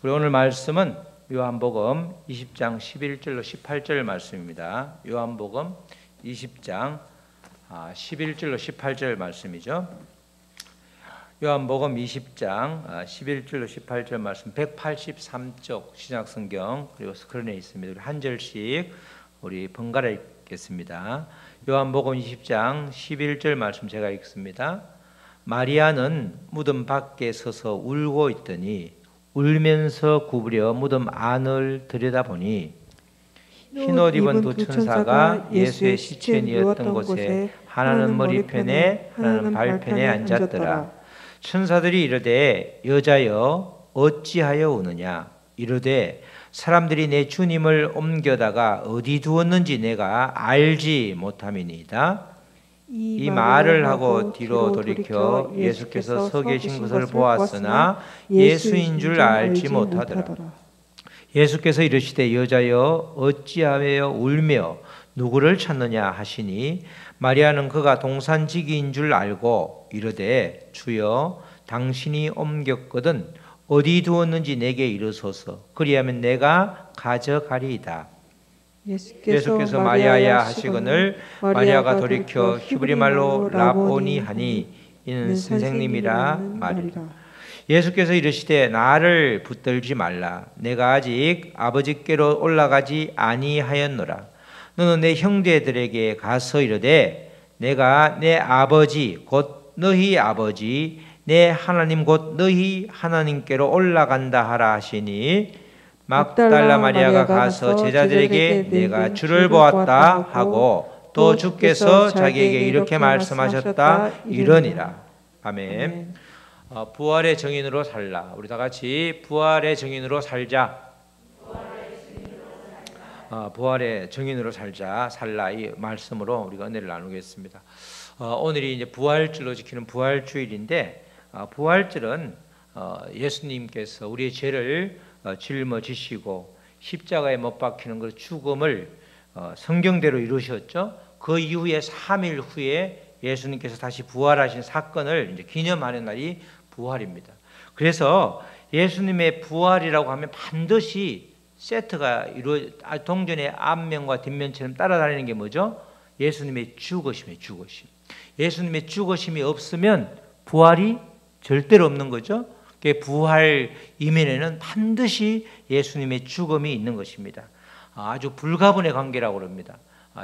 우리 오늘 말씀은 요한복음 20장 11절로 18절 말씀입니다. 요한복음 20장 11절로 18절 말씀이죠. 요한복음 20장 11절로 18절 말씀 183쪽 신약성경 그리고 스크린에 있습니다. 우리 한 절씩 우리 번갈아 읽겠습니다. 요한복음 20장 11절 말씀 제가 읽습니다. 마리아는 무덤 밖에 서서 울고 있더니 울면서 구부려 무덤 안을 들여다보니 흰옷 입은 두 천사가 예수의 시체에 누웠던 곳에 하나는 머리편에 하나는 발편에 앉았더라. 천사들이 이르되 여자여 어찌하여 우느냐 이르되 사람들이 내 주님을 옮겨다가 어디 두었는지 내가 알지 못함이니이다. 이 말을 하고 뒤로 돌이켜 예수께서 서 계신 것을 보았으나 예수인 줄 알지 못하더라. 예수께서 이르시되 여자여 어찌하여 울며 누구를 찾느냐 하시니 마리아는 그가 동산지기인 줄 알고 이르되 주여 당신이 옮겼거든 어디 두었는지 내게 이르소서 그리하면 내가 가져가리이다. 예수께서 마리아야 하시거늘 마리아가 돌이켜 히브리 말로 라보니 하니 이는 선생님이라 말이라. 예수께서 이르시되 나를 붙들지 말라. 내가 아직 아버지께로 올라가지 아니하였노라. 너는 내 형제들에게 가서 이르되 내가 내 아버지 곧 너희 아버지 내 하나님 곧 너희 하나님께로 올라간다 하라 하시니 막달라 마리아가 가서 제자들에게 내가 주를 보았다 하고 또 주께서 자기에게 이렇게 말씀하셨다 이러니라. 아멘. 부활의 증인으로 살라. 우리 다 같이 부활의 증인으로 살자. 부활의 증인으로 살라 이 말씀으로 우리가 은혜를 나누겠습니다. 오늘이 이제 부활절로 지키는 부활주일인데 부활절은 예수님께서 우리의 죄를 짊어지시고 십자가에 못 박히는 그 죽음을 성경대로 이루셨죠. 그 이후에 3일 후에 예수님께서 다시 부활하신 사건을 이제 기념하는 날이 부활입니다. 그래서 예수님의 부활이라고 하면 반드시 세트가 동전의 앞면과 뒷면처럼 따라다니는 게 뭐죠? 예수님의 죽으심이에요. 죽으심. 예수님의 죽으심이 없으면 부활이 절대로 없는 거죠. 부활 이면에는 반드시 예수님의 죽음이 있는 것입니다. 아주 불가분의 관계라고 합니다.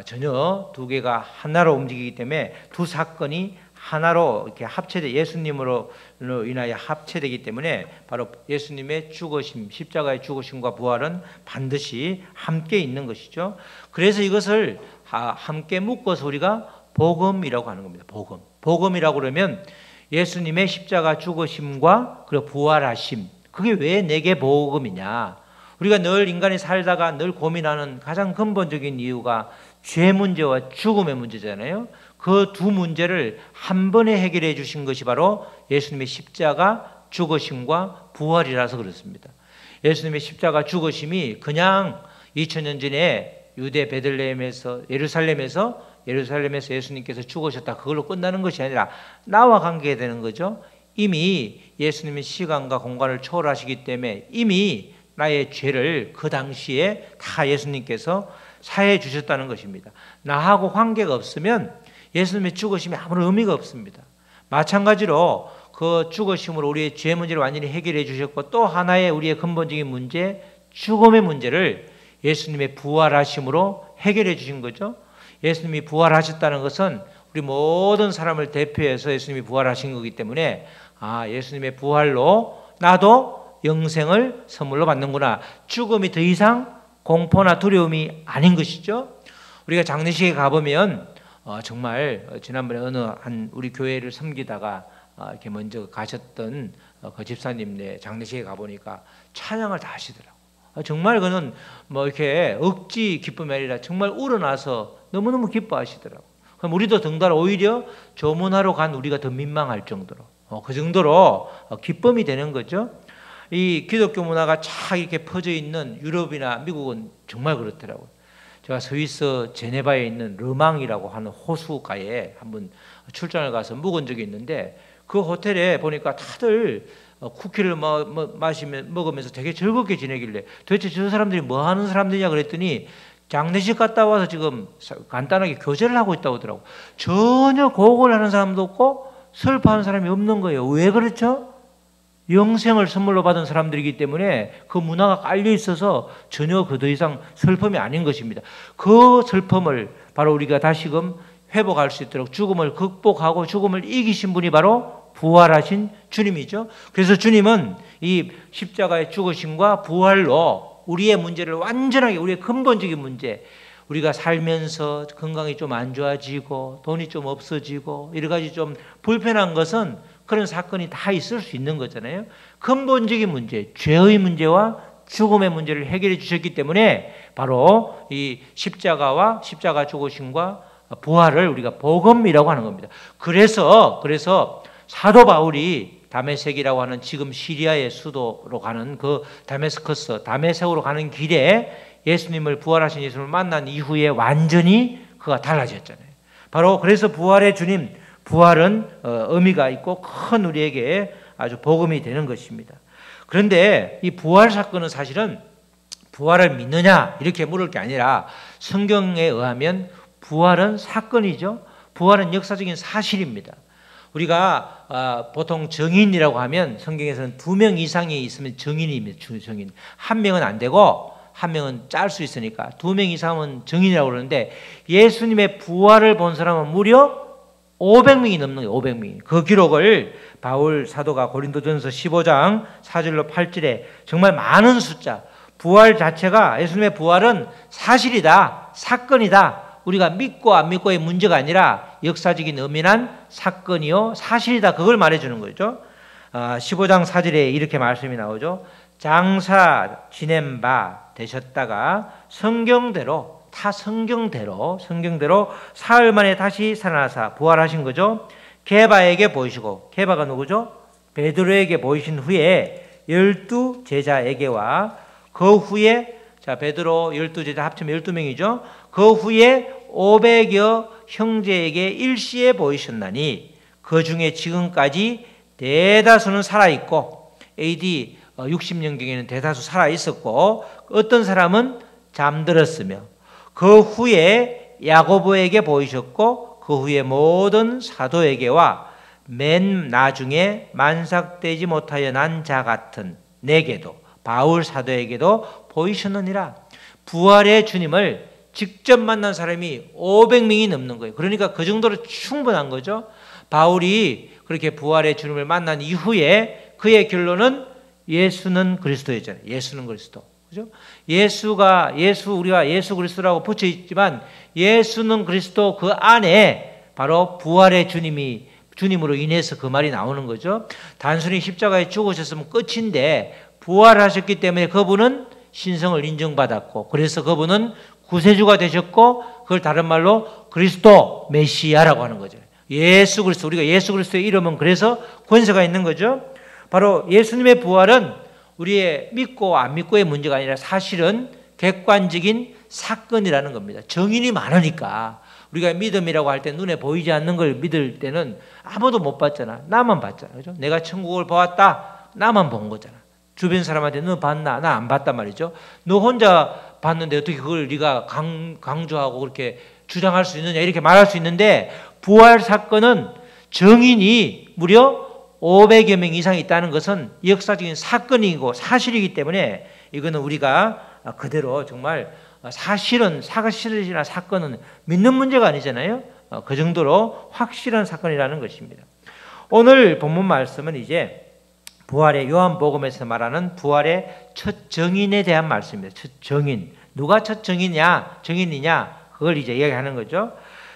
전혀 두 개가 하나로 움직이기 때문에 두 사건이 하나로 이렇게 합체돼 예수님으로 인하여 합체되기 때문에 바로 예수님의 죽으심, 십자가의 죽으심과 부활은 반드시 함께 있는 것이죠. 그래서 이것을 함께 묶어서 우리가 복음이라고 하는 겁니다. 복음이라고 그러면 예수님의 십자가 죽으심과 그리고 부활하심, 그게 왜 내게 복음이냐? 우리가 늘 인간이 살다가 늘 고민하는 가장 근본적인 이유가 죄 문제와 죽음의 문제잖아요. 그 두 문제를 한 번에 해결해 주신 것이 바로 예수님의 십자가 죽으심과 부활이라서 그렇습니다. 예수님의 십자가 죽으심이 그냥 2000년 전에 유대 베들레헴에서 예루살렘에서 예수님께서 죽으셨다 그걸로 끝나는 것이 아니라 나와 관계되는 거죠. 이미 예수님은 시간과 공간을 초월하시기 때문에 이미 나의 죄를 그 당시에 다 예수님께서 사해 주셨다는 것입니다. 나하고 관계가 없으면 예수님의 죽으심이 아무런 의미가 없습니다. 마찬가지로 그 죽으심으로 우리의 죄 문제를 완전히 해결해 주셨고 또 하나의 우리의 근본적인 문제, 죽음의 문제를 예수님의 부활하심으로 해결해 주신 거죠. 예수님이 부활하셨다는 것은 우리 모든 사람을 대표해서 예수님이 부활하신 거기 때문에 예수님의 부활로 나도 영생을 선물로 받는구나. 죽음이 더 이상 공포나 두려움이 아닌 것이죠. 우리가 장례식에 가보면 정말 지난번에 어느 한 우리 교회를 섬기다가 이렇게 먼저 가셨던 그 집사님네 장례식에 가보니까 찬양을 다 하시더라고요. 정말 그는 뭐 이렇게 억지 기쁨이 아니라 정말 우러나서 너무너무 기뻐하시더라고요. 그럼 우리도 덩달아 오히려 조문하러 간 우리가 더 민망할 정도로 그 정도로 기쁨이 되는 거죠. 이 기독교 문화가 쫙 이렇게 퍼져 있는 유럽이나 미국은 정말 그렇더라고요. 제가 스위스 제네바에 있는 르망이라고 하는 호수가에 한번 출장을 가서 묵은 적이 있는데 그 호텔에 보니까 다들 쿠키를 먹으면서 되게 즐겁게 지내길래 도대체 저 사람들이 뭐 하는 사람들이냐 그랬더니 장례식 갔다 와서 지금 간단하게 교제를 하고 있다고 하더라고. 전혀 곡을 하는 사람도 없고 슬퍼하는 사람이 없는 거예요. 왜 그렇죠? 영생을 선물로 받은 사람들이기 때문에 그 문화가 깔려 있어서 전혀 그 더 이상 슬픔이 아닌 것입니다. 그 슬픔을 바로 우리가 다시금 회복할 수 있도록 죽음을 극복하고 죽음을 이기신 분이 바로 부활하신 주님이죠. 그래서 주님은 이 십자가의 죽으심과 부활로 우리의 문제를 완전하게, 우리의 근본적인 문제, 우리가 살면서 건강이 좀 안 좋아지고 돈이 좀 없어지고 여러 가지 좀 불편한 것은 그런 사건이 다 있을 수 있는 거잖아요. 근본적인 문제, 죄의 문제와 죽음의 문제를 해결해 주셨기 때문에 바로 이 십자가와 십자가 죽으심과 부활을 우리가 복음이라고 하는 겁니다. 그래서 사도 바울이 다메섹이라고 하는 지금 시리아의 수도로 가는 그 다메섹으로 가는 길에 예수님을, 부활하신 예수님을 만난 이후에 완전히 그가 달라졌잖아요. 바로 그래서 부활의 주님, 부활은 의미가 있고 큰 우리에게 아주 복음이 되는 것입니다. 그런데 이 부활 사건은 사실은 부활을 믿느냐 이렇게 물을 게 아니라 성경에 의하면 부활은 사건이죠. 부활은 역사적인 사실입니다. 우리가 보통 정인이라고 하면 성경에서는 2명 이상이 있으면 정인입니다. 정인. 1명은 안 되고 1명은 짤 수 있으니까 2명 이상은 정인이라고 그러는데 예수님의 부활을 본 사람은 무려 500명이 넘는 거예요. 500명이. 그 기록을 바울 사도가 고린도전서 15장 4절로 8절에 정말 많은 숫자, 부활 자체가, 예수님의 부활은 사실이다, 사건이다. 우리가 믿고 안 믿고의 문제가 아니라 역사적인 엄연한 사건이요 사실이다. 그걸 말해주는 거죠. 15장 4절에 이렇게 말씀이 나오죠. 장사 지낸 바 되셨다가 성경대로 사흘 만에 다시 살아나사 부활하신 거죠. 게바에게 보이시고, 게바가 누구죠? 베드로에게 보이신 후에 12 제자에게와 그 후에, 자 베드로 12 제자 합치면 12명이죠. 그 후에 500여 형제에게 일시에 보이셨나니 그 중에 지금까지 대다수는 살아있고, AD 60년경에는 대다수 살아있었고, 어떤 사람은 잠들었으며, 그 후에 야고보에게 보이셨고, 그 후에 모든 사도에게와 맨 나중에 만삭되지 못하여 난 자 같은 내게도, 바울 사도에게도 보이셨느니라. 부활의 주님을 직접 만난 사람이 500명이 넘는 거예요. 그러니까 그 정도로 충분한 거죠. 바울이 그렇게 부활의 주님을 만난 이후에 그의 결론은 예수는 그리스도였잖아요. 예수는 그리스도. 그죠? 우리가 예수 그리스도라고 붙여 있지만 예수는 그리스도, 그 안에 바로 부활의 주님으로 인해서 그 말이 나오는 거죠. 단순히 십자가에 죽으셨으면 끝인데 부활하셨기 때문에 그분은 신성을 인정받았고, 그래서 그분은 구세주가 되셨고, 그걸 다른 말로 그리스도 메시아라고 하는 거죠. 예수 그리스도, 우리가 예수 그리스도의 이름은 그래서 권세가 있는 거죠. 바로 예수님의 부활은 우리의 믿고 안 믿고의 문제가 아니라 사실은 객관적인 사건이라는 겁니다. 정인이 많으니까 우리가 믿음이라고 할 때 눈에 보이지 않는 걸 믿을 때는 아무도 못 봤잖아. 나만 봤잖아. 그죠? 내가 천국을 보았다. 나만 본 거잖아. 주변 사람한테 너 봤나? 나 안 봤단 말이죠. 너 혼자 봤는데 어떻게 그걸 네가 강조하고 그렇게 주장할 수 있느냐, 이렇게 말할 수 있는데, 부활 사건은 정인이 무려 500여 명 이상 있다는 것은 역사적인 사건이고 사실이기 때문에 이거는 우리가 그대로 정말 사실이나 사건은 믿는 문제가 아니잖아요. 그 정도로 확실한 사건이라는 것입니다. 오늘 본문 말씀은 이제 부활의, 요한복음에서 말하는 부활의 첫 정인에 대한 말씀입니다. 첫 정인. 누가 첫 정이냐, 그걸 이제 이야기하는 거죠.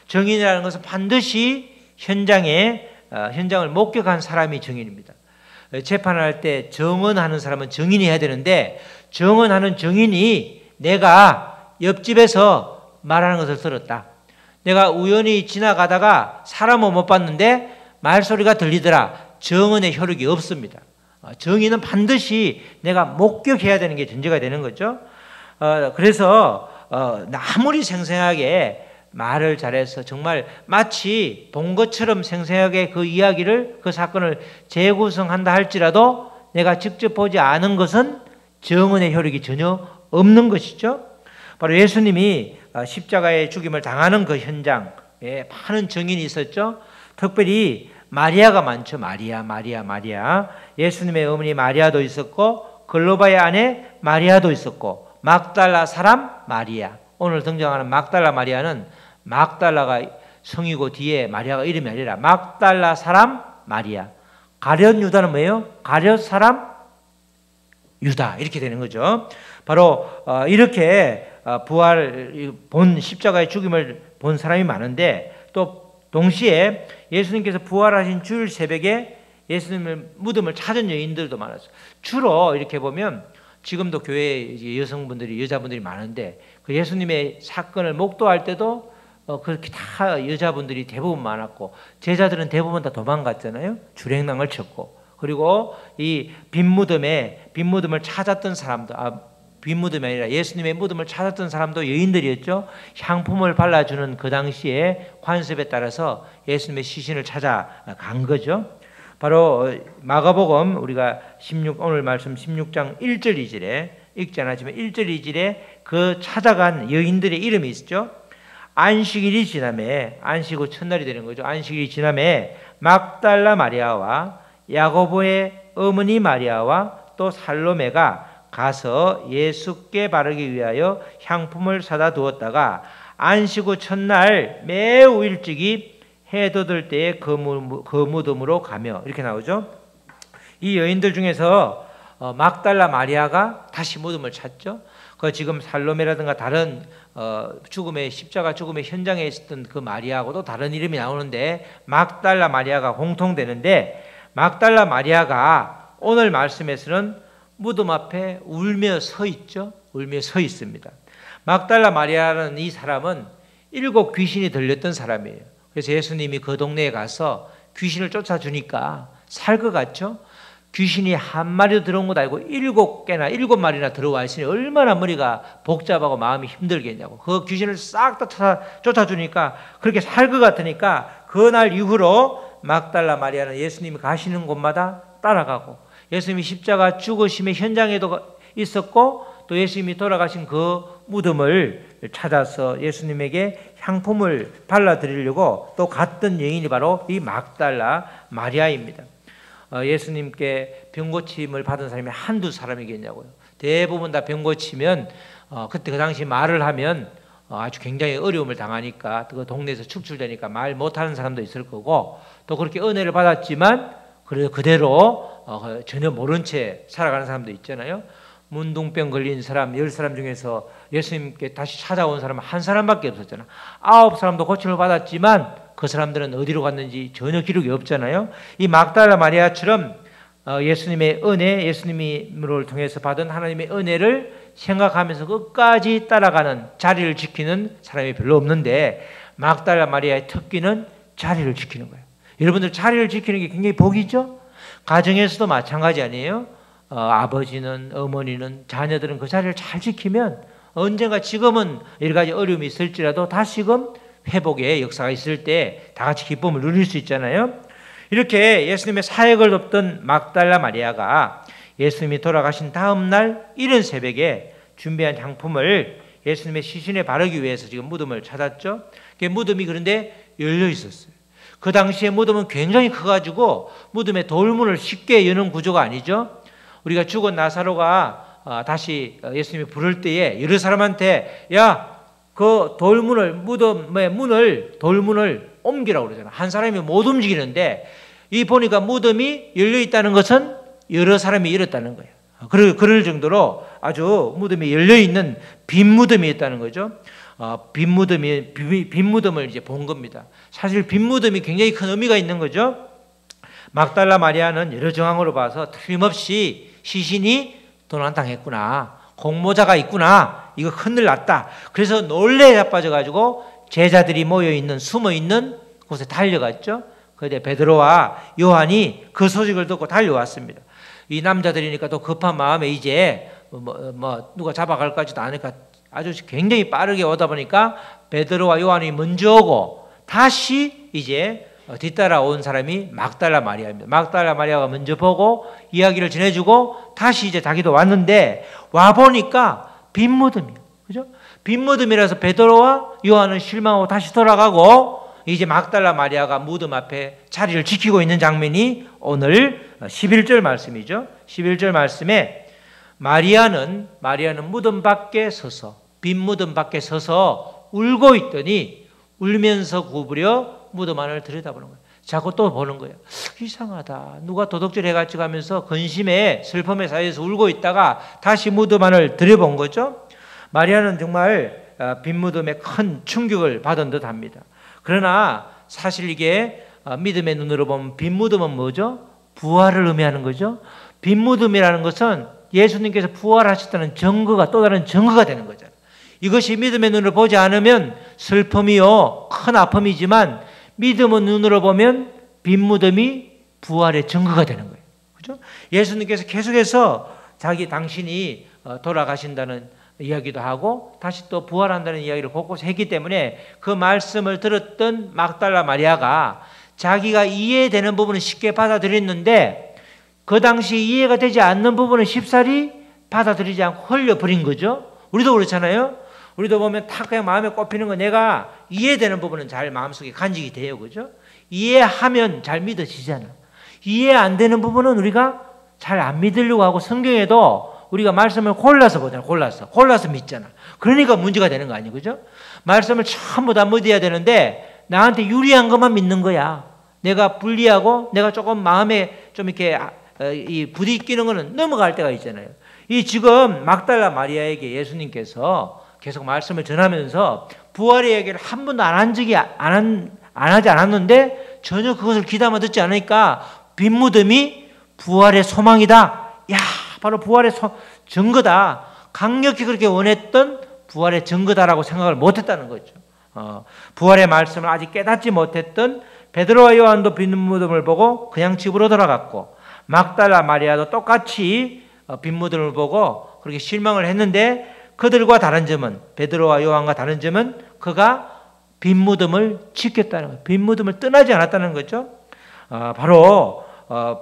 정인이라는 것은 반드시 현장을 목격한 사람이 정인입니다. 재판을 할 때 정언하는 사람은 정인이 해야 되는데, 정언하는 정인이 내가 옆집에서 말하는 것을 들었다. 내가 우연히 지나가다가 사람을 못 봤는데 말소리가 들리더라. 정언의 효력이 없습니다. 정인은 반드시 내가 목격해야 되는 게 전제가 되는 거죠. 그래서 아무리 생생하게 말을 잘해서 정말 마치 본 것처럼 생생하게 그 이야기를, 그 사건을 재구성한다 할지라도 내가 직접 보지 않은 것은 정언의 효력이 전혀 없는 것이죠. 바로 예수님이 십자가의 죽임을 당하는 그 현장에 많은 증인이 있었죠. 특별히 마리아가 많죠. 마리아. 예수님의 어머니 마리아도 있었고, 글로바의 아내 마리아도 있었고, 막달라 사람 마리아. 오늘 등장하는 막달라 마리아는 막달라가 성이고 뒤에 마리아가 이름이 아니라 막달라 사람 마리아. 가룟 유다는 뭐예요? 가룟 사람 유다. 이렇게 되는 거죠. 바로 이렇게 부활 본 십자가의 죽임을 본 사람이 많은데, 또 동시에 예수님께서 부활하신 주일 새벽에 예수님의 무덤을 찾은 여인들도 많았어요. 주로 이렇게 보면 지금도 교회에 여성분들이 여자분들이 많은데, 그 예수님의 사건을 목도할 때도 그렇게 다 여자분들이 대부분 많았고, 제자들은 대부분 다 도망갔잖아요. 주랭랑을 쳤고. 그리고 이 빈 무덤을 찾았던 사람도, 빈 무덤이 아니라 예수님의 무덤을 찾았던 사람도 여인들이었죠. 향품을 발라주는 그 당시에 관습에 따라서 예수님의 시신을 찾아간 거죠. 바로 마가복음 우리가 오늘 말씀 16장 1절 2절에 읽지 않았지만 1절 2절에 그 찾아간 여인들의 이름이 있죠. 안식일이 지남에, 안식 후 첫날이 되는 거죠. 안식일이 지남에 막달라 마리아와 야고보의 어머니 마리아와 또 살로메가 가서 예수께 바르기 위하여 향품을 사다 두었다가 안식 후 첫날 매우 일찍이 해 돋을 때에 그 무덤으로 가며, 이렇게 나오죠. 이 여인들 중에서 막달라 마리아가 다시 무덤을 찾죠. 그 지금 살로메라든가 다른 십자가 죽음의 현장에 있었던 그 마리아하고도 다른 이름이 나오는데, 막달라 마리아가 공통되는데, 막달라 마리아가 오늘 말씀에서는 무덤 앞에 울며 서 있죠. 울며 서 있습니다. 막달라 마리아라는 이 사람은 7 귀신이 들렸던 사람이에요. 그래서 예수님이 그 동네에 가서 귀신을 쫓아주니까 살 것 같죠. 귀신이 한 마리도 들어온 것 아니고 7마리나 들어와 있으니 얼마나 머리가 복잡하고 마음이 힘들겠냐고. 그 귀신을 싹 다 쫓아주니까 그렇게 살 것 같으니까 그날 이후로 막달라 마리아는 예수님이 가시는 곳마다 따라가고, 예수님이 십자가 죽으심의 현장에도 있었고, 또 예수님이 돌아가신 그 무덤을 찾아서 예수님에게 향품을 발라드리려고 또 갔던 여인이 바로 이 막달라 마리아입니다. 예수님께 병고침을 받은 사람이 한두 사람이겠냐고요. 대부분 다 병고치면 그때 그 당시 말을 하면 아주 굉장히 어려움을 당하니까, 그 동네에서 축출되니까 말 못하는 사람도 있을 거고, 또 그렇게 은혜를 받았지만 그대로 전혀 모른 채 살아가는 사람도 있잖아요. 문둥병 걸린 사람 10사람 중에서 예수님께 다시 찾아온 사람은 한 사람밖에 없었잖아. 9사람도 고침을 받았지만 그 사람들은 어디로 갔는지 전혀 기록이 없잖아요. 이 막달라 마리아처럼 예수님의 은혜, 예수님을 통해서 받은 하나님의 은혜를 생각하면서 끝까지 따라가는, 자리를 지키는 사람이 별로 없는데, 막달라 마리아의 특기는 자리를 지키는 거예요. 여러분들 자리를 지키는 게 굉장히 복이죠. 가정에서도 마찬가지 아니에요. 아버지는, 어머니는, 자녀들은 그 자리를 잘 지키면 언젠가, 지금은 여러 가지 어려움이 있을지라도 다시금 회복의 역사가 있을 때 다 같이 기쁨을 누릴 수 있잖아요. 이렇게 예수님의 사역을 돕던 막달라 마리아가 예수님이 돌아가신 다음 날 이른 새벽에 준비한 향품을 예수님의 시신에 바르기 위해서 지금 무덤을 찾았죠. 무덤이 그런데 열려 있었어요. 그 당시에 무덤은 굉장히 커가지고 무덤에 돌문을 쉽게 여는 구조가 아니죠. 우리가 죽은 나사로가 다시 예수님이 부를 때에 여러 사람한테 그 돌문을, 무덤의 돌문을 옮기라고 그러잖아. 한 사람이 못 움직이는데, 이 보니까 무덤이 열려 있다는 것은 여러 사람이 열었다는 거예요. 그럴 정도로 아주 무덤이 열려 있는 빈 무덤이었다는 거죠. 빈 무덤을 이제 본 겁니다. 사실 빈 무덤이 굉장히 큰 의미가 있는 거죠. 막달라 마리아는 여러 정황으로 봐서 틀림없이 시신이 도난당했구나, 공모자가 있구나, 이거 큰일 났다. 그래서 놀래에 자빠져가지고 제자들이 모여있는, 숨어있는 곳에 달려갔죠. 그때 베드로와 요한이 그 소식을 듣고 달려왔습니다. 이 남자들이니까 또 급한 마음에 이제 누가 잡아갈까지도 않으니까 아주 굉장히 빠르게 오다 보니까 베드로와 요한이 먼저 오고, 다시 이제 뒤따라온 사람이 막달라 마리아입니다. 막달라 마리아가 먼저 보고 이야기를 전해주고 다시 이제 자기도 왔는데 와 보니까 빈 무덤이에요. 그죠? 빈 무덤이라서 베드로와 요한은 실망하고 다시 돌아가고 이제 막달라 마리아가 무덤 앞에 자리를 지키고 있는 장면이 오늘 11절 말씀이죠. 11절 말씀에 마리아는 무덤 밖에 서서 빈 무덤 밖에 서서 울고 있더니 울면서 구부려 무덤 안을 들여다보는 거예요. 자꾸 또 보는 거예요. 이상하다. 누가 도둑질 해가지고 하면서 근심에 슬픔에 쌓여서 울고 있다가 다시 무덤 안을 들여본 거죠. 마리아는 정말 빈 무덤에 큰 충격을 받은 듯 합니다. 그러나 사실 이게 믿음의 눈으로 보면 빈 무덤은 뭐죠? 부활을 의미하는 거죠. 빈 무덤이라는 것은 예수님께서 부활하셨다는 증거가 또 다른 증거가 되는 거잖아요. 이것이 믿음의 눈으로 보지 않으면 슬픔이요 큰 아픔이지만 믿음의 눈으로 보면 빈 무덤이 부활의 증거가 되는 거예요. 그렇죠? 예수님께서 계속해서 당신이 돌아가신다는 이야기도 하고 다시 또 부활한다는 이야기를 곳곳에 했기 때문에 그 말씀을 들었던 막달라 마리아가 자기가 이해되는 부분은 쉽게 받아들였는데 그 당시 이해가 되지 않는 부분은 쉽사리 받아들이지 않고 흘려버린 거죠. 우리도 그렇잖아요. 우리도 보면 탁 그냥 마음에 꼽히는 거 내가 이해되는 부분은 잘 마음속에 간직이 돼요. 그죠? 이해하면 잘 믿어지잖아. 이해 안 되는 부분은 우리가 잘 안 믿으려고 하고 성경에도 우리가 말씀을 골라서 보잖아. 골라서 믿잖아. 그러니까 문제가 되는 거 아니에요. 그죠? 말씀을 전부 다 믿어야 되는데 나한테 유리한 것만 믿는 거야. 내가 불리하고 내가 조금 마음에 좀 이렇게 부딪히는 거는 넘어갈 때가 있잖아요. 이 지금 막달라 마리아에게 예수님께서 계속 말씀을 전하면서 부활의 얘기를 한 번도 안 하지 않았는데 전혀 그것을 귀담아 듣지 않으니까 빈 무덤이 부활의 소망이다. 야, 바로 부활의 증거다. 강력히 그렇게 원했던 부활의 증거다라고 생각을 못했다는 거죠. 부활의 말씀을 아직 깨닫지 못했던 베드로와 요한도 빈 무덤을 보고 그냥 집으로 돌아갔고 막달라 마리아도 똑같이 빈 무덤을 보고 그렇게 실망을 했는데 그들과 다른 점은 베드로와 요한과 다른 점은 그가 빈 무덤을 지켰다는 거예요. 빈 무덤을 떠나지 않았다는 거죠. 바로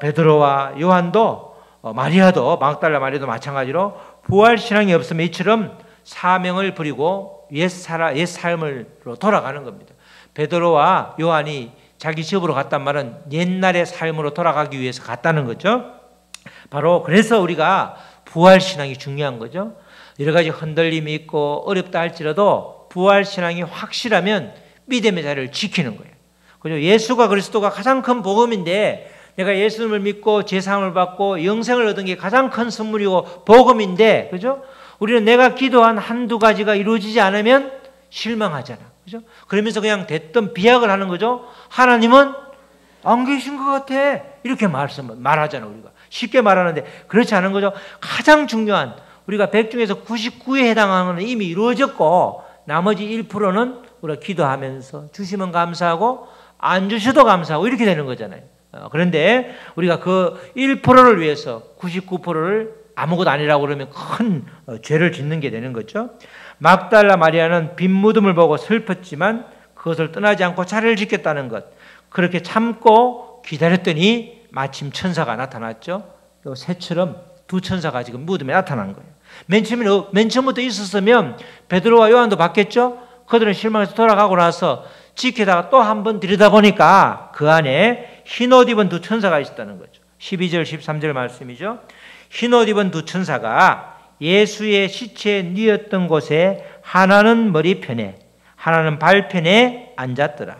베드로와 요한도 마리아도 막달라 마리아도 마찬가지로 부활 신앙이 없으면 이처럼 사명을 버리고 옛 삶으로 돌아가는 겁니다. 베드로와 요한이 자기 집으로 갔단 말은 옛날의 삶으로 돌아가기 위해서 갔다는 거죠. 바로 그래서 우리가 부활 신앙이 중요한 거죠. 여러 가지 흔들림이 있고 어렵다 할지라도 부활 신앙이 확실하면 믿음의 자리를 지키는 거예요. 그죠? 예수가 그리스도가 가장 큰 복음인데 내가 예수님을 믿고 제사함을 받고 영생을 얻은 게 가장 큰 선물이고 복음인데, 그죠? 우리는 내가 기도한 한두 가지가 이루어지지 않으면 실망하잖아. 그죠? 그러면서 그냥 됐던 비약을 하는 거죠. 하나님은 안 계신 것 같아. 이렇게 말하잖아, 우리가. 쉽게 말하는데 그렇지 않은 거죠. 가장 중요한 우리가 100 중에서 99에 해당하는 건 이미 이루어졌고 나머지 1%는 우리가 기도하면서 주시면 감사하고 안 주셔도 감사하고 이렇게 되는 거잖아요. 그런데 우리가 그 1%를 위해서 99%를 아무것도 아니라고 그러면 큰 죄를 짓는 게 되는 거죠. 막달라 마리아는 빈 무덤을 보고 슬펐지만 그것을 떠나지 않고 자리를 지켰다는 것. 그렇게 참고 기다렸더니 마침 천사가 나타났죠. 새처럼 두 천사가 지금 무덤에 나타난 거예요. 맨 처음부터 있었으면 베드로와 요한도 봤겠죠. 그들은 실망해서 돌아가고 나서 지키다가 또 한 번 들여다보니까 그 안에 흰옷 입은 두 천사가 있었다는 거죠. 12절 13절 말씀이죠. 흰옷 입은 두 천사가 예수의 시체에 뉘었던 곳에 하나는 머리편에 하나는 발편에 앉았더라.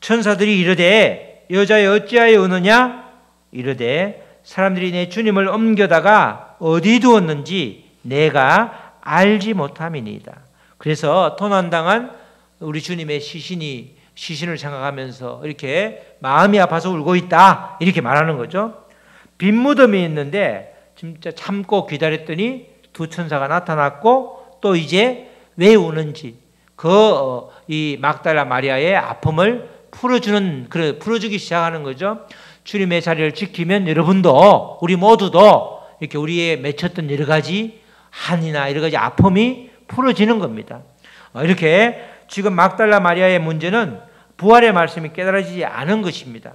천사들이 이르되 여자여 어찌하여 우느냐? 이르되 사람들이 내 주님을 옮겨다가 어디 두었는지 내가 알지 못함이니이다. 그래서 도난당한 우리 주님의 시신을 생각하면서 이렇게 마음이 아파서 울고 있다 이렇게 말하는 거죠. 빈 무덤이 있는데 진짜 참고 기다렸더니 두 천사가 나타났고 또 이제 왜 우는지 이 막달라 마리아의 아픔을 풀어주기 시작하는 거죠. 주님의 자리를 지키면 여러분도 우리 모두도 이렇게 우리의 맺혔던 여러 가지 한이나 여러 가지 아픔이 풀어지는 겁니다. 이렇게 지금 막달라 마리아의 문제는 부활의 말씀이 깨달아지지 않은 것입니다.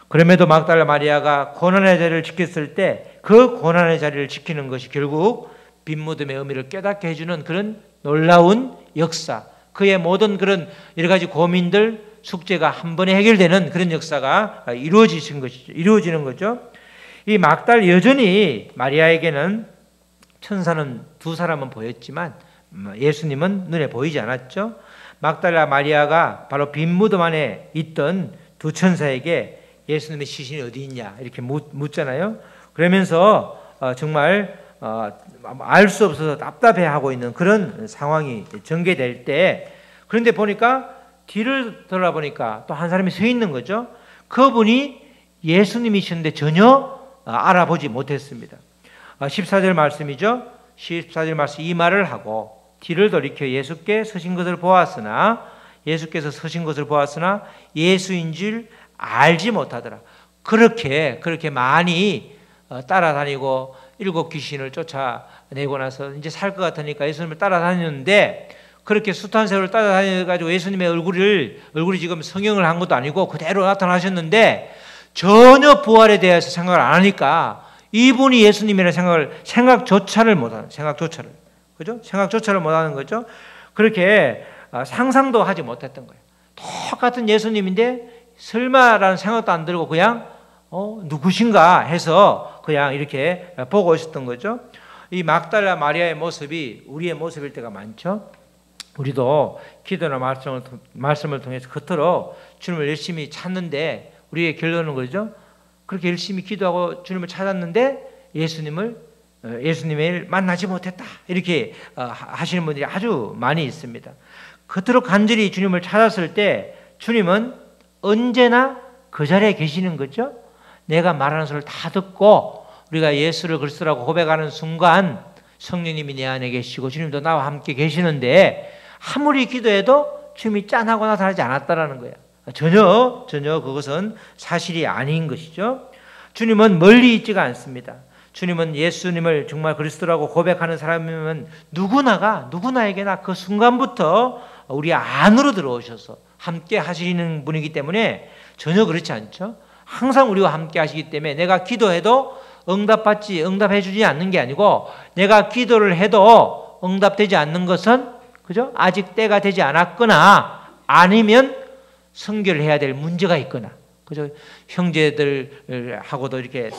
그럼에도 막달라 마리아가 고난의 자리를 지켰을 때 그 고난의 자리를 지키는 것이 결국 빈 무덤의 의미를 깨닫게 해주는 그런 놀라운 역사, 그의 모든 그런 여러 가지 고민들, 숙제가 한 번에 해결되는 그런 역사가 이루어지는 거죠. 이 막달 여전히 마리아에게는 천사는 두 사람은 보였지만 예수님은 눈에 보이지 않았죠. 막달라 마리아가 바로 빈 무덤 안에 있던 두 천사에게 예수님의 시신이 어디 있냐 이렇게 묻잖아요. 그러면서 정말 알 수 없어서 답답해하고 있는 그런 상황이 전개될 때, 그런데 보니까 뒤를 돌아보니까 또 한 사람이 서 있는 거죠. 그분이 예수님이셨는데 전혀 알아보지 못했습니다. 14절 말씀이죠. 14절 말씀, 이 말을 하고 뒤를 돌이켜 예수께서 서신 것을 보았으나 예수인 줄 알지 못하더라. 그렇게 많이 따라다니고 7 귀신을 쫓아내고 나서 이제 살 것 같으니까 예수님을 따라다녔는데, 그렇게 숱한 세월을 따라다녀가지고 예수님의 얼굴이 지금 성형을 한 것도 아니고 그대로 나타나셨는데 전혀 부활에 대해서 생각을 안 하니까 이분이 예수님이라는 생각조차를 못하는 거죠. 그렇게 상상도 하지 못했던 거예요. 똑같은 예수님인데 설마라는 생각도 안 들고 그냥 누구신가 해서 그냥 이렇게 보고 있었던 거죠. 이 막달라 마리아의 모습이 우리의 모습일 때가 많죠. 우리도 기도나 말씀을 통해서 겉으로 주님을 열심히 찾는데 우리의 결론은 그러죠. 그렇게 열심히 기도하고 주님을 찾았는데 예수님을 만나지 못했다, 이렇게 하시는 분들이 아주 많이 있습니다. 겉으로 간절히 주님을 찾았을 때 주님은 언제나 그 자리에 계시는 거죠. 내가 말하는 소리를 다 듣고 우리가 예수를 그리스도라고 고백하는 순간 성령님이 내 안에 계시고 주님도 나와 함께 계시는데 아무리 기도해도 주님이 짠하고 나타나지 않았다라는 거예요. 전혀 그것은 사실이 아닌 것이죠. 주님은 멀리 있지가 않습니다. 주님은 예수님을 정말 그리스도라고 고백하는 사람이면 누구나에게나 그 순간부터 우리 안으로 들어오셔서 함께 하시는 분이기 때문에 전혀 그렇지 않죠. 항상 우리와 함께 하시기 때문에 내가 기도해도 응답해 주지 않는 게 아니고, 내가 기도를 해도 응답되지 않는 것은 그죠? 아직 때가 되지 않았거나 아니면 성결을 해야 될 문제가 있거나, 그죠? 형제들하고도 이렇게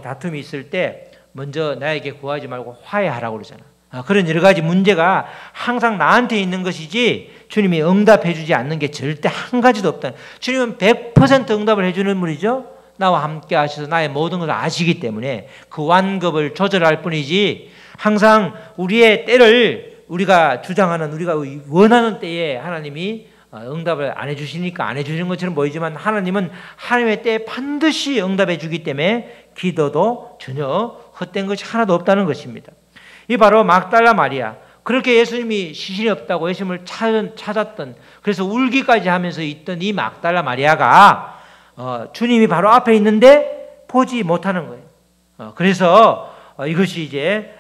다툼이 있을 때 먼저 나에게 구하지 말고 화해하라고 그러잖아. 그런 여러 가지 문제가 항상 나한테 있는 것이지 주님이 응답해 주지 않는 게 절대 한 가지도 없다. 주님은 100% 응답을 해주는 분이죠. 나와 함께 하셔서 나의 모든 것을 아시기 때문에 그 완급을 조절할 뿐이지, 항상 우리의 때를 우리가 주장하는, 우리가 원하는 때에 하나님이 응답을 안 해주시니까 안 해주시는 것처럼 보이지만 하나님은 하나님의 때에 반드시 응답해 주기 때문에 기도도 전혀 헛된 것이 하나도 없다는 것입니다. 이 바로 막달라 마리아, 그렇게 예수님이 시신이 없다고 예수님을 찾았던, 그래서 울기까지 하면서 있던 이 막달라 마리아가 주님이 바로 앞에 있는데 보지 못하는 거예요. 그래서 이것이 이제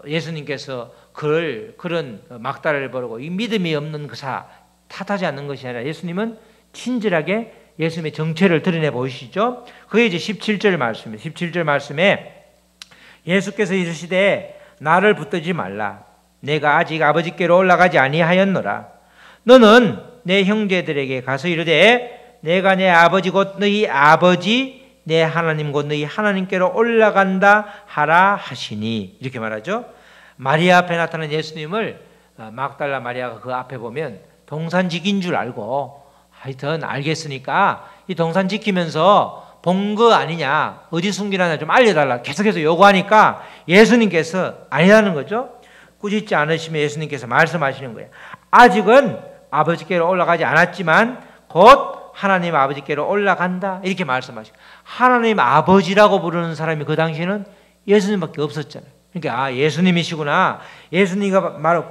예수님께서 그런 막달라를 벌이고 이 믿음이 없는 그사 탓하지 않는 것이 아니라 예수님은 친절하게 예수님의 정체를 드러내 보이시죠. 그게 이제 17절 말씀이에요. 17절 말씀에 예수께서 이르시되 나를 붙들지 말라. 내가 아직 아버지께로 올라가지 아니하였노라. 너는 내 형제들에게 가서 이르되 내가 내 아버지 곧 너희 아버지 내 하나님 곧 너희 하나님께로 올라간다 하라 하시니, 이렇게 말하죠. 마리아 앞에 나타난 예수님을 막달라 마리아가 그 앞에 보면 동산직인 줄 알고 하여튼 알겠으니까 이 동산 지키면서 본 거 아니냐, 어디 숨기라냐 좀 알려달라 계속해서 요구하니까 예수님께서 아니라는 거죠. 꾸짖지 않으시면 예수님께서 말씀하시는 거예요. 아직은 아버지께로 올라가지 않았지만 곧 하나님 아버지께로 올라간다, 이렇게 말씀하시고, 하나님 아버지라고 부르는 사람이 그 당시에는 예수님밖에 없었잖아요. 그러니까 예수님이시구나. 예수님과 바로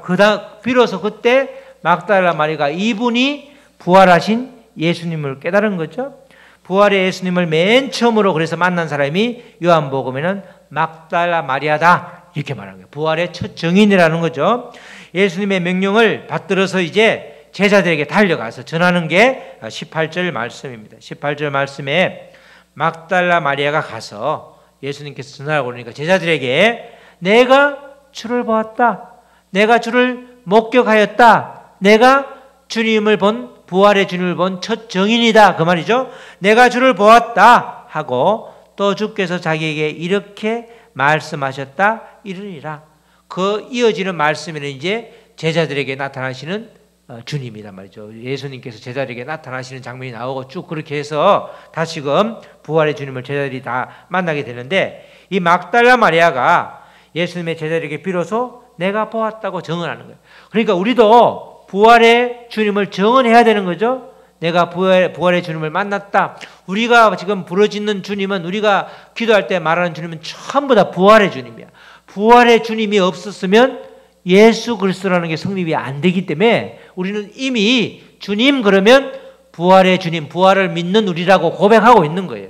비로소 그때 막달라 마리아가 이분이 부활하신 예수님을 깨달은 거죠. 부활의 예수님을 맨 처음으로 그래서 만난 사람이 요한복음에는 막달라 마리아다, 이렇게 말하는 거예요. 부활의 첫 증인이라는 거죠. 예수님의 명령을 받들어서 이제 제자들에게 달려가서 전하는 게 18절 말씀입니다. 18절 말씀에 막달라 마리아가 가서 예수님께서 전하라고 그러니까 제자들에게 내가 주를 보았다. 내가 주를 목격하였다. 내가 주님을 본 부활의 주님을 본 첫 증인이다. 그 말이죠. 내가 주를 보았다 하고 또 주께서 자기에게 이렇게 말씀하셨다 이르리라. 그 이어지는 말씀에는 이제 제자들에게 나타나시는 주님이란 말이죠. 예수님께서 제자들에게 나타나시는 장면이 나오고 쭉 그렇게 해서 다시금 부활의 주님을 제자들이 다 만나게 되는데 이 막달라 마리아가 예수님의 제자들에게 비로소 내가 보았다고 증언하는 거예요. 그러니까 우리도 부활의 주님을 증언해야 되는 거죠. 내가 부활의 주님을 만났다. 우리가 지금 부르짖는 주님은 우리가 기도할 때 말하는 주님은 전부 다 부활의 주님이야. 부활의 주님이 없었으면 예수 그리스도라는 게 성립이 안 되기 때문에 우리는 이미 주님 그러면 부활의 주님, 부활을 믿는 우리라고 고백하고 있는 거예요.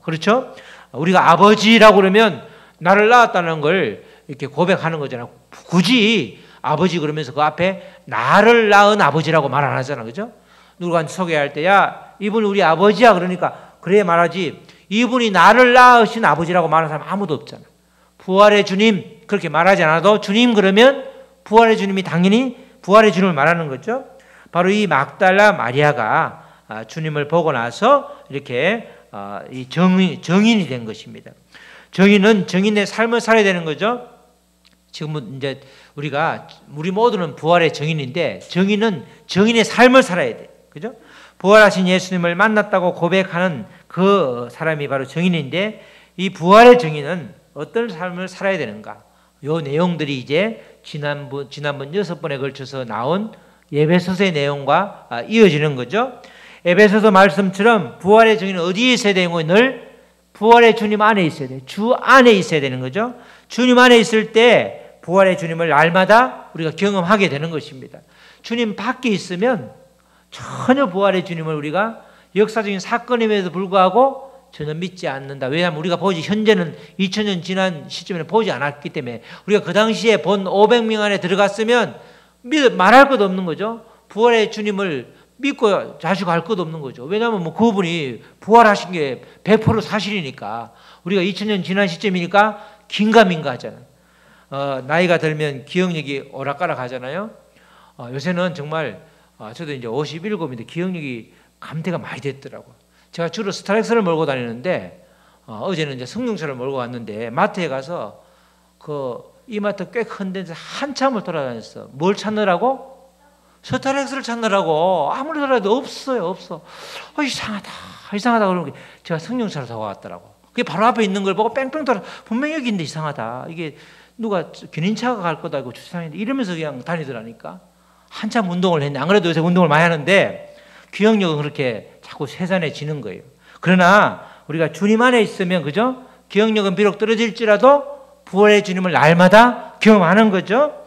그렇죠? 우리가 아버지라고 그러면 나를 낳았다는 걸 이렇게 고백하는 거잖아요. 굳이 아버지 그러면서 그 앞에 나를 낳은 아버지라고 말 안 하잖아. 그죠? 누구한테 소개할 때 야 이분 우리 아버지야 그러니까 그래 말하지 이분이 나를 낳으신 아버지라고 말하는 사람 아무도 없잖아. 부활의 주님 그렇게 말하지 않아도 주님 그러면 부활의 주님이 당연히 부활의 주님을 말하는 거죠. 바로 이 막달라 마리아가 주님을 보고 나서 이렇게 이 정인이 된 것입니다. 정인은 정인의 삶을 살아야 되는 거죠. 지금은 이제 우리 모두는 부활의 정인인데 정인은 정인의 삶을 살아야 돼. 그죠? 부활하신 예수님을 만났다고 고백하는 그 사람이 바로 정인인데 이 부활의 정인은 어떤 삶을 살아야 되는가? 요 내용들이 이제 지난번 6번에 걸쳐서 나온 에베소서의 내용과 이어지는 거죠. 에베소서 말씀처럼 부활의 정인은 어디에 있어야 되는 거예요? 늘 부활의 주님 안에 있어야 돼요. 주 안에 있어야 되는 거죠. 주님 안에 있을 때 부활의 주님을 날마다 우리가 경험하게 되는 것입니다. 주님 밖에 있으면 전혀 부활의 주님을 우리가 역사적인 사건임에도 불구하고 전혀 믿지 않는다. 왜냐하면 우리가 현재는 2000년 지난 시점에는 보지 않았기 때문에 우리가 그 당시에 본 500명 안에 들어갔으면 말할 것도 없는 거죠. 부활의 주님을 믿고 자시고 할 것도 없는 거죠. 왜냐하면 그분이 부활하신 게 100% 사실이니까 우리가 2000년 지난 시점이니까 긴가민가 하잖아요. 나이가 들면 기억력이 오락가락 하잖아요. 요새는 정말 저도 이제 57인데 기억력이 감퇴가 많이 됐더라고요. 제가 주로 스타렉스를 몰고 다니는데 어제는 이제 승용차를 몰고 왔는데 마트에 가서 그 이마트 꽤 큰 데서 한참을 돌아다녔어. 뭘 찾느라고? 스타렉스를 찾느라고. 아무리 돌아도 없어요. 이상하다 그러는 게 제가 승용차를 타고 왔더라고. 그게 바로 앞에 있는 걸 보고 뺑뺑 돌아 분명히 여기 있는데 이상하다. 이게 누가 견인차가 갈 거다 이거 주차장인데 이러면서 그냥 다니더라니까. 한참 운동을 했네. 안 그래도 요새 운동을 많이 하는데 기억력은 그렇게 자꾸 세산해지는 거예요. 그러나 우리가 주님 안에 있으면 그죠? 기억력은 비록 떨어질지라도 부활의 주님을 날마다 경험하는 거죠.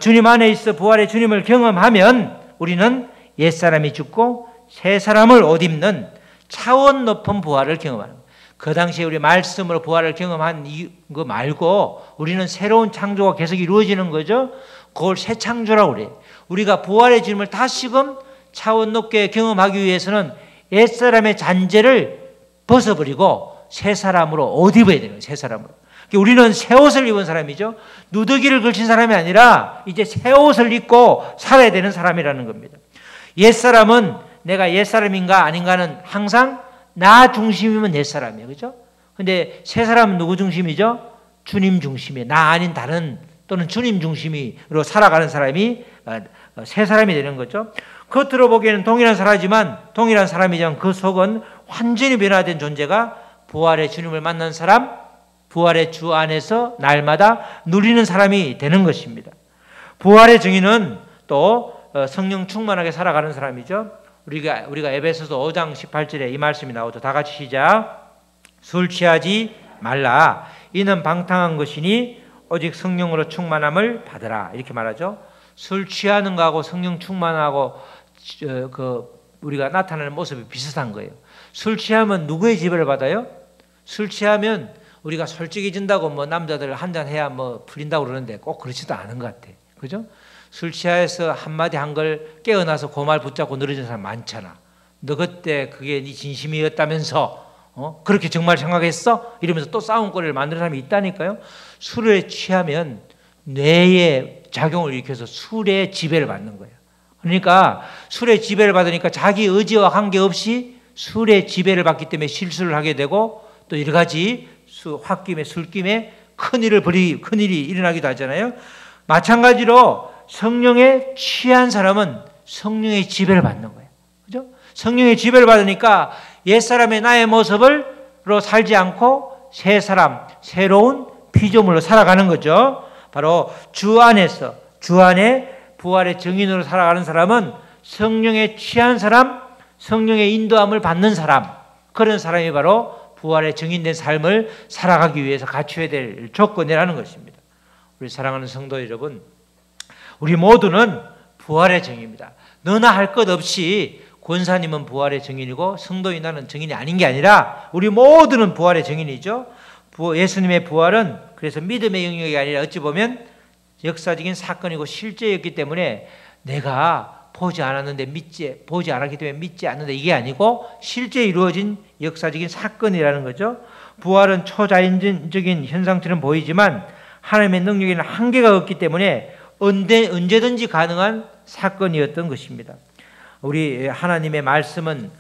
주님 안에 있어 부활의 주님을 경험하면 우리는 옛사람이 죽고 새 사람을 옷 입는 차원 높은 부활을 경험하는 거예요. 그 당시에 우리 말씀으로 부활을 경험한 거 말고 우리는 새로운 창조가 계속 이루어지는 거죠. 그걸 새 창조라고 그래요. 우리가 부활의 주님을 다시금 차원 높게 경험하기 위해서는 옛사람의 잔재를 벗어버리고 새 사람으로 옷 입어야 되는 거예요. 새 사람으로. 우리는 새 옷을 입은 사람이죠. 누더기를 걸친 사람이 아니라 이제 새 옷을 입고 살아야 되는 사람이라는 겁니다. 옛사람은 내가 옛사람인가 아닌가는 항상 나 중심이면 옛사람이에요. 그죠? 근데 새 사람은 누구 중심이죠? 주님 중심이에요. 나 아닌 다른 또는 주님 중심으로 살아가는 사람이 새 사람이 되는 거죠. 겉으로 보기에는 동일한 사람이지만 그 속은 완전히 변화된 존재가 부활의 주님을 만난 사람, 부활의 주 안에서 날마다 누리는 사람이 되는 것입니다. 부활의 증인은 또 성령 충만하게 살아가는 사람이죠. 우리가 에베소서 5장 18절에 이 말씀이 나오죠. 다 같이 시작. 술 취하지 말라. 이는 방탕한 것이니 오직 성령으로 충만함을 받으라. 이렇게 말하죠. 술 취하는 거하고 성령 충만하고 우리가 나타나는 모습이 비슷한 거예요. 술 취하면 누구의 지배를 받아요? 술 취하면 우리가 솔직해진다고 남자들 한잔 해야 풀린다고 그러는데 꼭 그렇지도 않은 것 같아. 그죠? 술 취해서 한마디 한 걸 깨어나서 그 말 붙잡고 늘어진 사람 많잖아. 너 그때 그게 네 진심이었다면서 그렇게 정말 생각했어? 이러면서 또 싸움거리를 만드는 사람이 있다니까요. 술에 취하면 뇌에 작용을 일으켜서 술에 지배를 받는 거예요. 그러니까 술에 지배를 받으니까 자기 의지와 관계없이 술에 지배를 받기 때문에 실수를 하게 되고 또 여러 가지 홧김에 술김에 큰일이 일어나기도 하잖아요. 마찬가지로 성령에 취한 사람은 성령의 지배를 받는 거예요. 그죠? 성령의 지배를 받으니까 옛사람의 나의 모습으로 살지 않고 새 사람, 새로운 피조물로 살아가는 거죠. 바로 주 안에서, 주 안에 부활의 증인으로 살아가는 사람은 성령에 취한 사람, 성령의 인도함을 받는 사람, 그런 사람이 바로 부활의 증인된 삶을 살아가기 위해서 갖춰야 될 조건이라는 것입니다. 우리 사랑하는 성도 여러분, 우리 모두는 부활의 증인입니다. 너나 할 것 없이 권사님은 부활의 증인이고 성도인 나는 증인이 아닌 게 아니라 우리 모두는 부활의 증인이죠. 예수님의 부활은 그래서 믿음의 영역이 아니라 어찌 보면 역사적인 사건이고 실제였기 때문에 내가 보지 않았는데 보지 않았기 때문에 믿지 않는다, 이게 아니고 실제 이루어진 역사적인 사건이라는 거죠. 부활은 초자연적인 현상처럼 보이지만 하나님의 능력에는 한계가 없기 때문에 언제든지 가능한 사건이었던 것입니다. 우리 하나님의 말씀은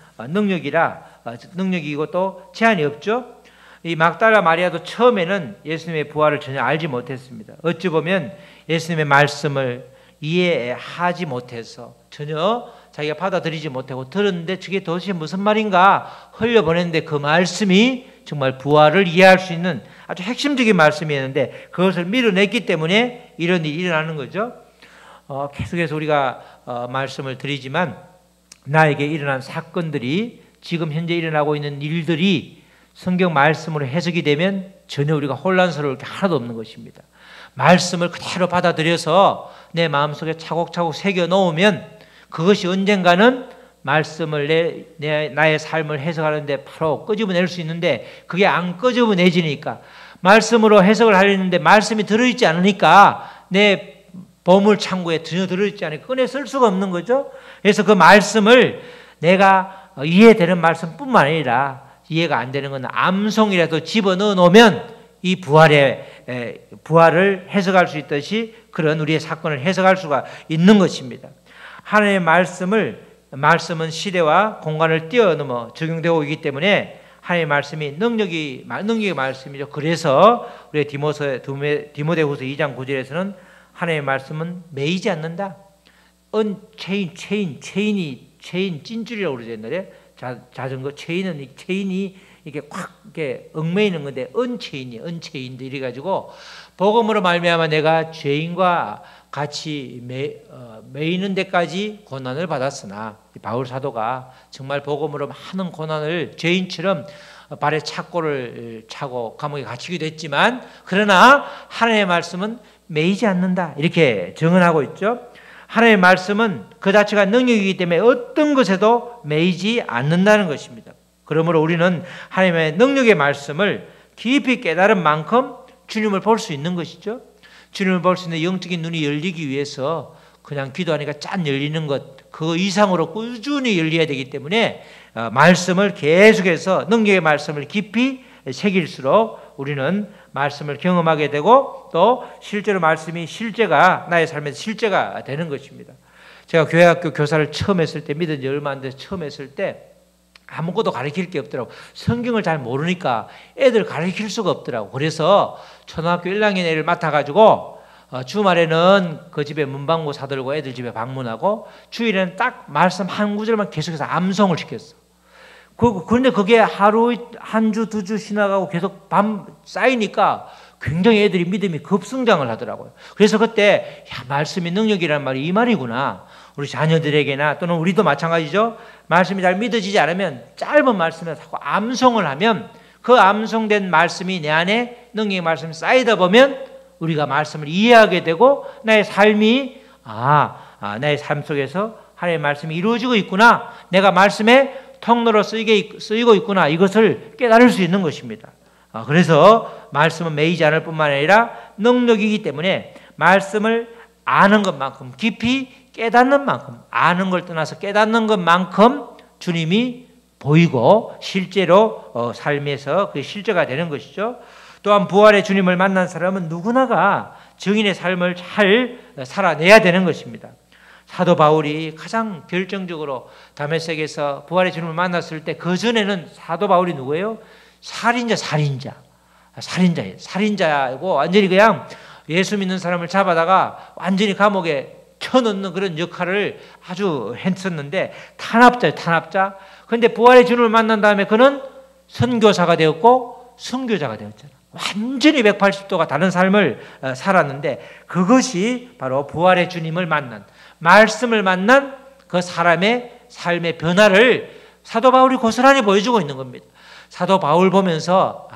능력이고 또 제한이 없죠. 이 막달라 마리아도 처음에는 예수님의 부활을 전혀 알지 못했습니다. 어찌 보면 예수님의 말씀을 이해하지 못해서 전혀 자기가 받아들이지 못하고 들었는데 저게 도대체 무슨 말인가 흘려보냈는데 그 말씀이 정말 부활을 이해할 수 있는 아주 핵심적인 말씀이었는데 그것을 밀어냈기 때문에 이런 일이 일어나는 거죠. 계속해서 우리가 말씀을 드리지만 나에게 일어난 사건들이 지금 현재 일어나고 있는 일들이 성경 말씀으로 해석이 되면 전혀 우리가 혼란스러울 게 하나도 없는 것입니다. 말씀을 그대로 받아들여서 내 마음속에 차곡차곡 새겨 놓으면 그것이 언젠가는 말씀을 나의 삶을 해석하는데 바로 끄집어낼 수 있는데 그게 안 끄집어내지니까 말씀으로 해석을 하려는데 말씀이 들어있지 않으니까 내 보물창고에 전혀 들어있지 않으니까 꺼내 쓸 수가 없는 거죠. 그래서 그 말씀을 내가 이해되는 말씀뿐만 아니라 이해가 안 되는 건 암송이라도 집어넣어 놓으면 이 부활을 해석할 수 있듯이 그런 우리의 사건을 해석할 수가 있는 것입니다. 하나님의 말씀은 시대와 공간을 뛰어넘어 적용되고 있기 때문에 하나님의 말씀이 능력의 말씀이죠. 그래서 우리 디모데후서 2장 9절에서는 하나님의 말씀은 매이지 않는다. 체인 찐줄이라고 그러죠. 옛날에 자전거 체인이 이렇게 확 이렇게 얽매이는 건데 언체인도 이래가지고 복음으로 말미암아 내가 죄인과 같이 매이는 데까지 고난을 받았으나 바울 사도가 정말 복음으로 많은 고난을 죄인처럼 발에 착고를 차고 감옥에 갇히기도 했지만 그러나 하나님의 말씀은 매이지 않는다 이렇게 증언하고 있죠. 하나님의 말씀은 그 자체가 능력이기 때문에 어떤 것에도 매이지 않는다는 것입니다. 그러므로 우리는 하나님의 능력의 말씀을 깊이 깨달은 만큼 주님을 볼 수 있는 것이죠. 주님을 볼 수 있는 영적인 눈이 열리기 위해서 그냥 기도하니까 짠 열리는 것, 그 이상으로 꾸준히 열려야 되기 때문에 말씀을 계속해서 능력의 말씀을 깊이 새길수록 우리는 말씀을 경험하게 되고 또 실제로 말씀이 나의 삶에서 실제가 되는 것입니다. 제가 교회학교 교사를 처음 했을 때, 믿은 지 얼마 안 돼서 처음 했을 때 아무것도 가르칠 게 없더라고. 성경을 잘 모르니까 애들 가르칠 수가 없더라고. 그래서 초등학교 1학년 애를 맡아가지고 주말에는 그 집에 문방구 사들고 애들 집에 방문하고 주일에는 딱 말씀 한 구절만 계속해서 암송을 시켰어. 그런데 그게 하루, 한 주, 두 주 지나가고 계속 쌓이니까 굉장히 애들이 믿음이 급성장을 하더라고요. 그래서 그때 말씀이 능력이라는 말이 이 말이구나. 우리 자녀들에게나 또는 우리도 마찬가지죠. 말씀이 잘 믿어지지 않으면 짧은 말씀에 자꾸 암송을 하면 그 암송된 말씀이 내 안에 능력의 말씀이 쌓이다 보면 우리가 말씀을 이해하게 되고 나의 삶이 나의 삶 속에서 하나님의 말씀이 이루어지고 있구나. 내가 말씀의 통로로 쓰이고 있구나. 이것을 깨달을 수 있는 것입니다. 그래서 말씀은 매이지 않을 뿐만 아니라 능력이기 때문에 말씀을 아는 것만큼, 깊이 깨닫는 만큼, 아는 걸 떠나서 깨닫는 것만큼 주님이 보이고 실제로 삶에서 그 실제가 되는 것이죠. 또한 부활의 주님을 만난 사람은 누구나가 증인의 삶을 잘 살아내야 되는 것입니다. 사도 바울이 가장 결정적으로 다메섹에서 부활의 주님을 만났을 때 그 전에는 사도 바울이 누구예요? 살인자예요. 살인자고 완전히 그냥 예수 믿는 사람을 잡아다가 완전히 감옥에 쳐넣는 그런 역할을 아주 했었는데 탄압자예요, 탄압자. 그런데 부활의 주님을 만난 다음에 그는 선교사가 되었고 선교자가 되었잖아요. 완전히 180도가 다른 삶을 살았는데 그것이 바로 부활의 주님을 만난, 말씀을 만난 그 사람의 삶의 변화를 사도 바울이 고스란히 보여주고 있는 겁니다. 사도 바울 보면서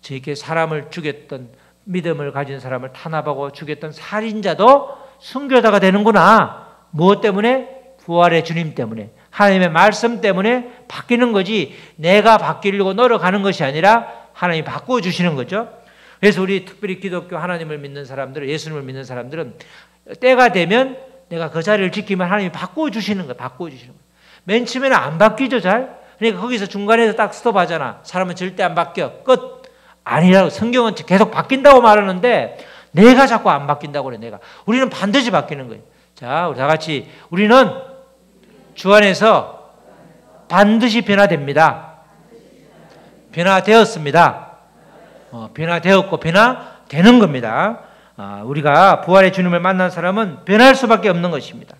저렇게 사람을 죽였던, 믿음을 가진 사람을 탄압하고 죽였던 살인자도 선교자가 되는구나. 무엇 때문에? 부활의 주님 때문에, 하나님의 말씀 때문에 바뀌는 거지 내가 바뀌려고 노력하는 것이 아니라 하나님이 바꿔주시는 거죠. 그래서 우리 특별히 기독교 하나님을 믿는 사람들은, 예수님을 믿는 사람들은 때가 되면 내가 그 자리를 지키면 하나님이 바꿔주시는 거예요. 바꿔주시는 거예요. 맨 처음에는 안 바뀌죠, 잘. 그러니까 거기서 중간에서 딱 스톱하잖아. 사람은 절대 안 바뀌어. 끝. 아니라고. 성경은 계속 바뀐다고 말하는데 내가 자꾸 안 바뀐다고 그래, 내가. 우리는 반드시 바뀌는 거예요. 자, 우리 다 같이. 우리는 주 안에서 반드시 변화됩니다. 변화되었습니다. 변화되었고 변화되는 겁니다. 우리가 부활의 주님을 만난 사람은 변할 수밖에 없는 것입니다.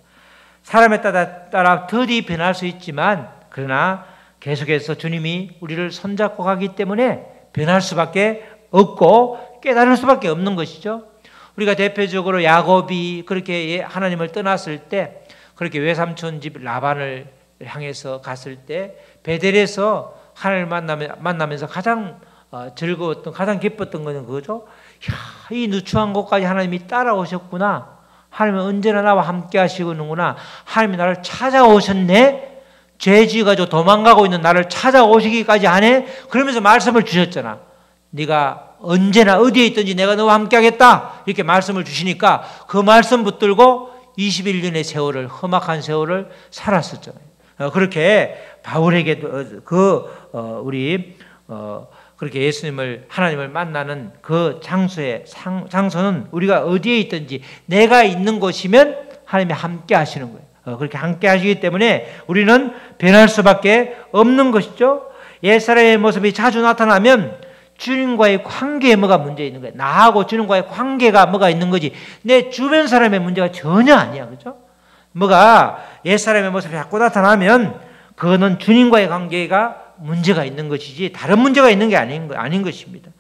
사람에 따라 더디 변할 수 있지만 그러나 계속해서 주님이 우리를 손잡고 가기 때문에 변할 수밖에 없고 깨달을 수밖에 없는 것이죠. 우리가 대표적으로 야곱이 그렇게 하나님을 떠났을 때, 그렇게 외삼촌 집 라반을 향해서 갔을 때 베델에서 하나님을 만나면서 가장 즐거웠던, 가장 기뻤던 것은 그거죠. 이 누추한 곳까지 하나님이 따라오셨구나. 하나님은 언제나 나와 함께 하시는구나. 하나님이 나를 찾아오셨네. 죄 지어가지고 도망가고 있는 나를 찾아오시기까지 하네. 그러면서 말씀을 주셨잖아. 네가 언제나 어디에 있든지 내가 너와 함께 하겠다. 이렇게 말씀을 주시니까 그 말씀 붙들고 21년의 세월을, 험악한 세월을 살았었잖아요. 그렇게 바울에게도 그렇게 예수님을, 하나님을 만나는 그 장소는 우리가 어디에 있든지 내가 있는 곳이면 하나님이 함께 하시는 거예요. 그렇게 함께 하시기 때문에 우리는 변할 수밖에 없는 것이죠. 옛사람의 모습이 자주 나타나면 주님과의 관계에 뭐가 문제 있는 거예요. 나하고 주님과의 관계가 뭐가 있는 거지 내 주변 사람의 문제가 전혀 아니야. 그렇죠? 뭐가 옛사람의 모습이 자꾸 나타나면 그거는 주님과의 관계가 문제가 있는 것이지 다른 문제가 있는 게 아닌 것입니다.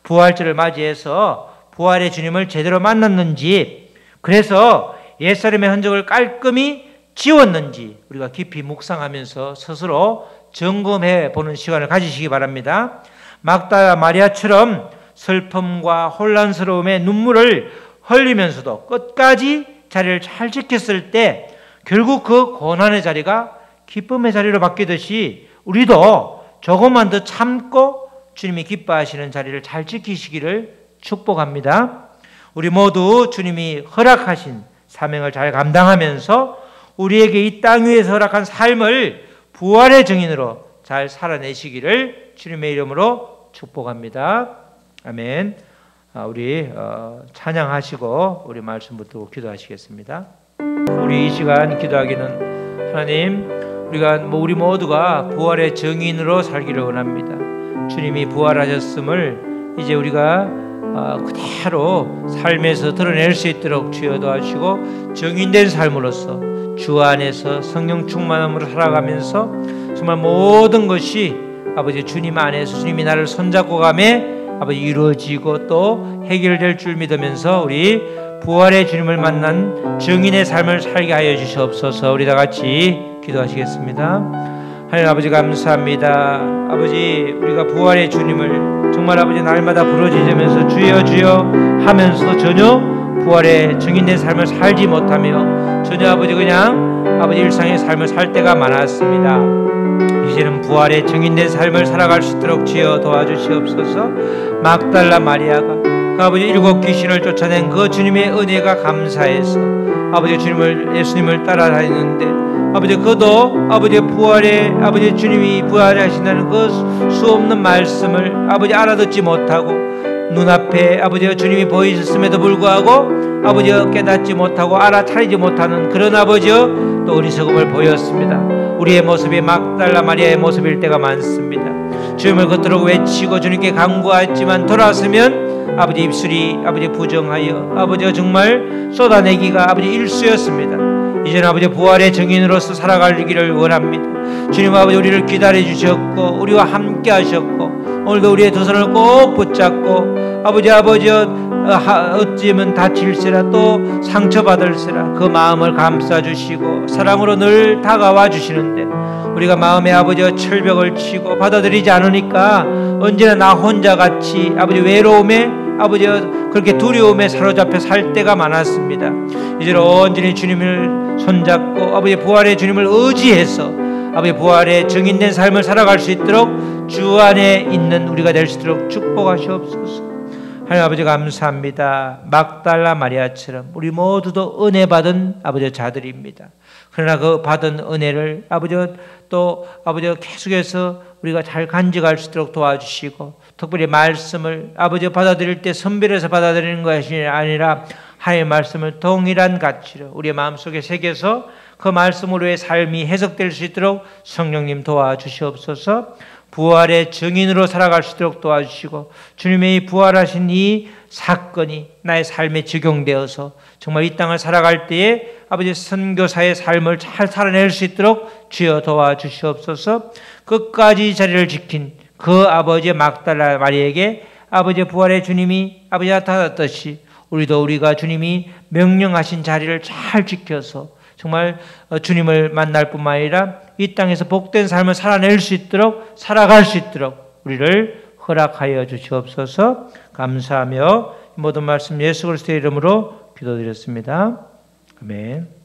부활절을 맞이해서 부활의 주님을 제대로 만났는지, 그래서 옛사람의 흔적을 깔끔히 지웠는지 우리가 깊이 묵상하면서 스스로 점검해 보는 시간을 가지시기 바랍니다. 막달라 마리아처럼 슬픔과 혼란스러움의 눈물을 흘리면서도 끝까지 자리를 잘 지켰을 때 결국 그 고난의 자리가 기쁨의 자리로 바뀌듯이 우리도 조금만 더 참고 주님이 기뻐하시는 자리를 잘 지키시기를 축복합니다. 우리 모두 주님이 허락하신 사명을 잘 감당하면서 우리에게 이 땅 위에서 허락한 삶을 부활의 증인으로 잘 살아내시기를 주님의 이름으로 축복합니다. 아멘. 우리 찬양하시고 우리 말씀 붙들고 기도하시겠습니다. 우리 이 시간 기도하기는 하나님, 우리 모두가 부활의 증인으로 살기를 원합니다. 주님이 부활하셨음을 이제 우리가 그대로 삶에서 드러낼 수 있도록 주여 도와주시고 증인된 삶으로서 주 안에서 성령 충만함으로 살아가면서 정말 모든 것이 아버지 주님 안에서 주님이 나를 손잡고 가매 아버지 이루어지고 또 해결될 줄 믿으면서 우리 부활의 주님을 만난 증인의 삶을 살게 하여 주시옵소서. 우리 다 같이 기도하시겠습니다. 하나님 아버지 감사합니다. 아버지 우리가 부활의 주님을 정말 아버지 날마다 부르짖으면서 주여 주여 하면서도 전혀 부활의 증인된 삶을 살지 못하며 전혀 아버지 그냥 아버지 일상의 삶을 살 때가 많았습니다. 이제는 부활의 증인된 삶을 살아갈 수 있도록 주여 도와주시옵소서. 막달라 마리아가 아버지 일곱 귀신을 쫓아낸 그 주님의 은혜가 감사해서 아버지 예수님을 따라다니는데 아버지 그도 아버지 부활에 아버지 주님이 부활하신다는 그 수없는 말씀을 아버지 알아듣지 못하고 눈앞에 아버지 주님이 보이셨음에도 불구하고 아버지 깨닫지 못하고 알아차리지 못하는 그런 아버지 또 어리석음을 보였습니다. 우리의 모습이 막달라 마리아의 모습일 때가 많습니다. 주님을 겉으로 외치고 주님께 간구하지만 돌아서면 아버지 입술이 아버지 부정하여 아버지가 정말 쏟아내기가 아버지 일쑤였습니다. 이제는 아버지 부활의 증인으로서 살아가기를 원합니다. 주님 아버지 우리를 기다려 주셨고 우리와 함께 하셨고 오늘도 우리의 두 손을 꼭 붙잡고 아버지 어찌면 다칠세라 또 상처받을세라 그 마음을 감싸주시고 사랑으로 늘 다가와 주시는데 우리가 마음에 아버지 철벽을 치고 받아들이지 않으니까 언제나 나 혼자 같이 아버지 외로움에 아버지 그렇게 두려움에 사로잡혀 살 때가 많았습니다. 이제는 온전히 주님을 손잡고 아버지 부활의 주님을 의지해서 아버지 부활의 증인된 삶을 살아갈 수 있도록 주 안에 있는 우리가 될 수 있도록 축복하시옵소서. 하나님 아버지 감사합니다. 막달라 마리아처럼 우리 모두도 은혜 받은 아버지 자들입니다. 그러나 그 받은 은혜를 아버지 또 아버지 계속해서 우리가 잘 간직할 수 있도록 도와주시고 특별히 말씀을 아버지 받아들일 때 선별해서 받아들이는 것이 아니라 하나님의 말씀을 동일한 가치로 우리의 마음속에 새겨서 그 말씀으로의 삶이 해석될 수 있도록 성령님 도와주시옵소서. 부활의 증인으로 살아갈 수 있도록 도와주시고 주님의 부활하신 이 사건이 나의 삶에 적용되어서 정말 이 땅을 살아갈 때에 아버지 선교사의 삶을 잘 살아낼 수 있도록 주여 도와주시옵소서. 끝까지 자리를 지킨 그 아버지 막달라 마리에게 아버지 부활의 주님이 아버지 나타났듯이 우리도 우리가 주님이 명령하신 자리를 잘 지켜서 정말 주님을 만날 뿐만 아니라 이 땅에서 복된 삶을 살아낼 수 있도록 살아갈 수 있도록 우리를 허락하여 주시옵소서. 감사하며 모든 말씀 예수 그리스도의 이름으로 기도드렸습니다. 아멘.